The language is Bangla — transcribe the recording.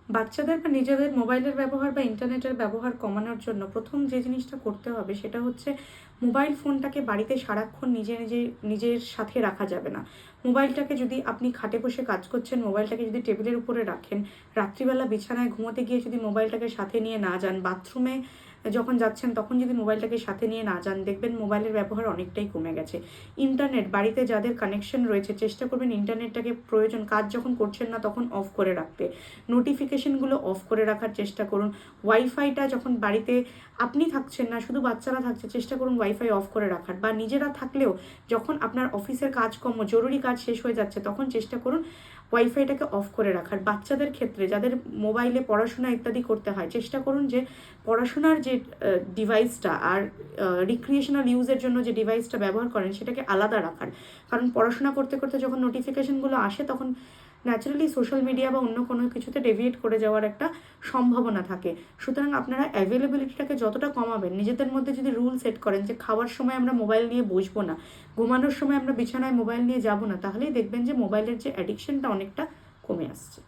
বাচ্চাদের বা নিজেদের মোবাইলের ব্যবহার বা ইন্টারনেটের ব্যবহার কমানোর জন্য প্রথম যে জিনিসটা করতে হবে সেটা হচ্ছে মোবাইল ফোনটাকে বাড়িতে সারাক্ষণ নিজের সাথে রাখা যাবে না। মোবাইলটাকে যদি আপনি খাটে বসে কাজ করছেন, মোবাইলটাকে যদি টেবিলের উপরে রাখেন, রাত্রিবেলা বিছানায় ঘুমোতে গিয়ে যদি মোবাইলটাকে সাথে নিয়ে না যান, বাথরুমে যখন যাচ্ছেন তখন যদি মোবাইলটাকে সাথে নিয়ে না যান, দেখবেন মোবাইলের ব্যবহার অনেকটাই কমে গেছে। ইন্টারনেট বাড়িতে যাদের কানেকশন রয়েছে চেষ্টা করবেন ইন্টারনেটটাকে প্রয়োজন কাজ যখন করছেন না তখন অফ করে রাখতে। নোটিফিকেশনগুলো অফ করে রাখার চেষ্টা করুন। ওয়াইফাইটা যখন বাড়িতে আপনি থাকছেন না, শুধু বাচ্চারা থাকছে, চেষ্টা করুন ওয়াইফাই অফ করে রাখার। বা নিজেরা থাকলেও যখন আপনার অফিসের কাজকর্ম জরুরি কাজ শেষ হয়ে যাচ্ছে তখন চেষ্টা করুন ওয়াইফাইটাকে অফ করে রাখার। বাচ্চাদের ক্ষেত্রে যাদের মোবাইলে পড়াশোনা ইত্যাদি করতে হয় চেষ্টা করুন যে পড়াশোনার যে ডিভাইসটা আর রিক্রিয়েশনাল ইউজের জন্য যে ডিভাইসটা ব্যবহার করেন সেটাকে আলাদা রাখার। কারণ পড়াশোনা করতে করতে যখন নোটিফিকেশনগুলো আসে তখন ন্যাচারালি সোশ্যাল মিডিয়া বা অন্য কোনো কিছুতে ডেভিয়েট করে যাওয়ার একটা সম্ভাবনা থাকে। সুতরাং আপনারা অ্যাভেলেবিলিটিটাকে যতটা কমাবেন, নিজেদের মধ্যে যদি রুল সেট করেন যে খাওয়ার সময় আমরা মোবাইল নিয়ে বসবো না, ঘুমানোর সময় আমরা বিছানায় মোবাইল নিয়ে যাব না, তাহলেই দেখবেন যে মোবাইলের যে অ্যাডিকশনটা অনেকটা কমে আসছে।